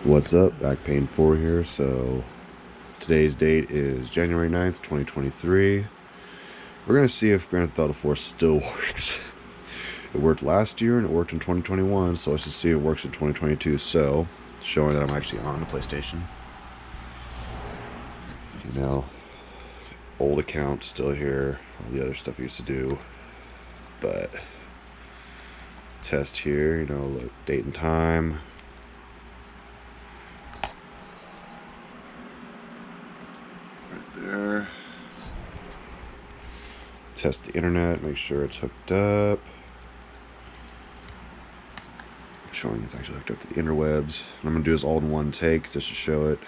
What's up? Back Pain 4 here. So today's date is January 9th, 2023. We're going to see if Grand Theft Auto 4 still works. It worked last year and it worked in 2021, so let's just see if it works in 2022. So, showing that I'm actually on the PlayStation. You know, old account still here, all the other stuff I used to do. But, test here, you know, look, date and time. There. Test the internet, make sure it's hooked up. Showing it's actually hooked up to the interwebs. And I'm going to do this all in one take just to show it.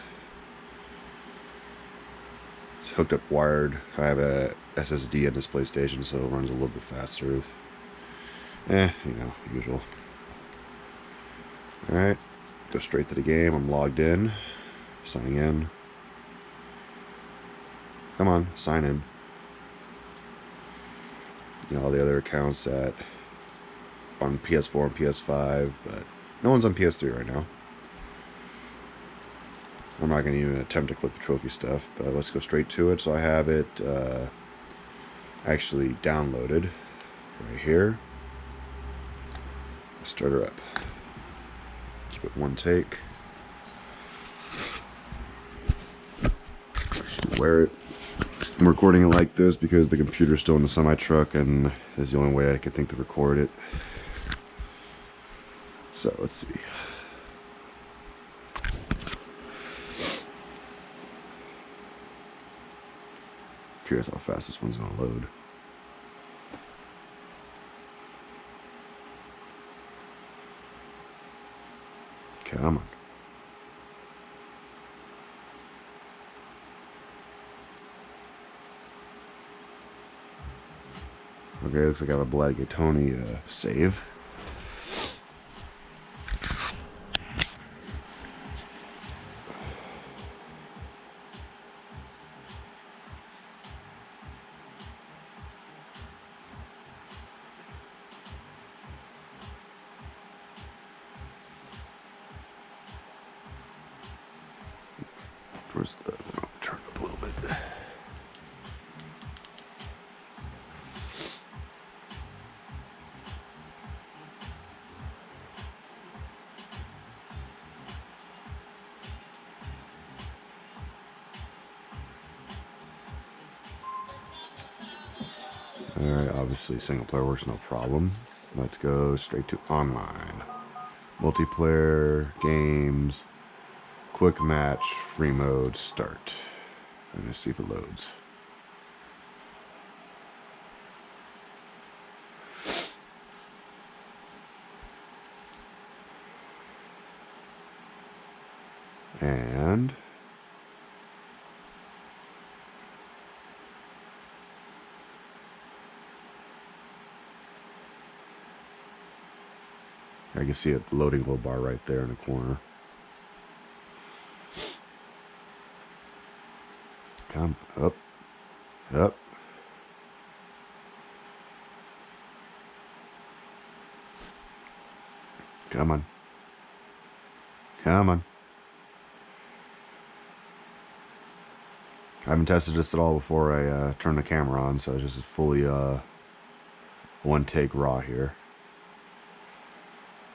It's hooked up wired. I have a SSD in this PlayStation, so it runs a little bit faster. You know, usual. Alright, go straight to the game. I'm logged in. Signing in. Come on, sign in. You know, all the other accounts that on PS4 and PS5, but no one's on PS3 right now. I'm not going to even attempt to click the trophy stuff, but let's go straight to it. So I have it actually downloaded right here. Start her up. Keep it one take. Wear it. I'm recording it like this because the computer's still in the semi-truck and is the only way I could think to record it. So let's see. Curious how fast this one's gonna load. Come on. Okay, looks like I have a Blood save. Where's the turn up a little bit? Alright, obviously single player works no problem. Let's go straight to online. Multiplayer, games, quick match, free mode, start. Let me see if it loads. And I can see it, the loading little bar right there in the corner. Come up, up. Come on. Come on. I haven't tested this at all before I turn the camera on, so it's just fully one take raw here.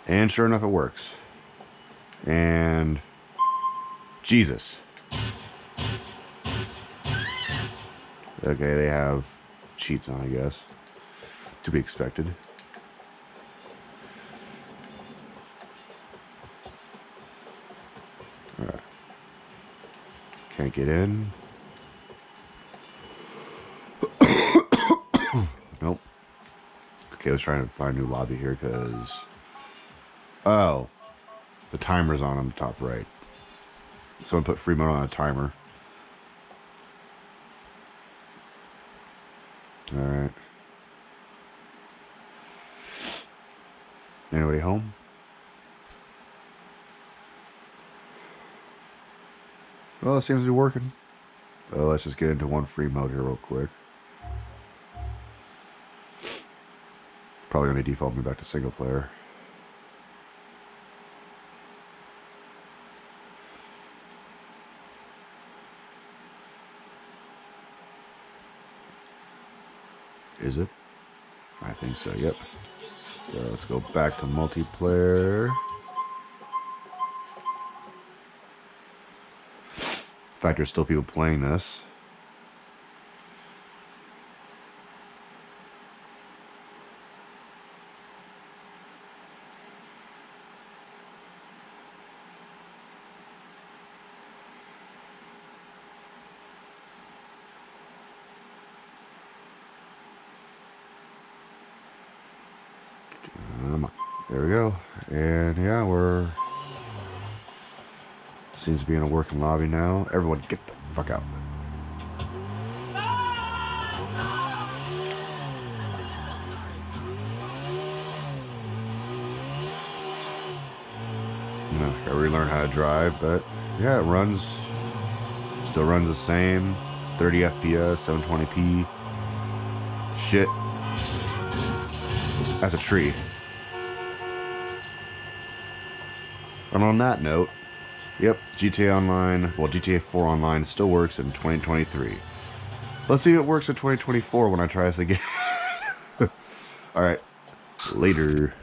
And sure enough, it works. And Jesus. Okay, they have cheats on, I guess. To be expected. Alright. Can't get in. Nope. Okay, let's try and find a new lobby here, because... Oh. The timer's on the top right. Someone put free mode on a timer. Alright. Anybody home? Well, it seems to be working. Let's just get into one free mode here real quick. Probably going to default me back to single player. Is it? I think so, yep. So let's go back to multiplayer. In fact, there's still people playing this. There we go. And yeah, we're... Seems to be in a working lobby now. Everyone get the fuck out. Gotta relearn how to drive, but yeah, it runs. Still runs the same. 30 FPS, 720p. Shit. That's a tree. And on that note, yep, GTA Online, well, GTA 4 Online still works in 2023. Let's see if it works in 2024 when I try this again. Alright, later.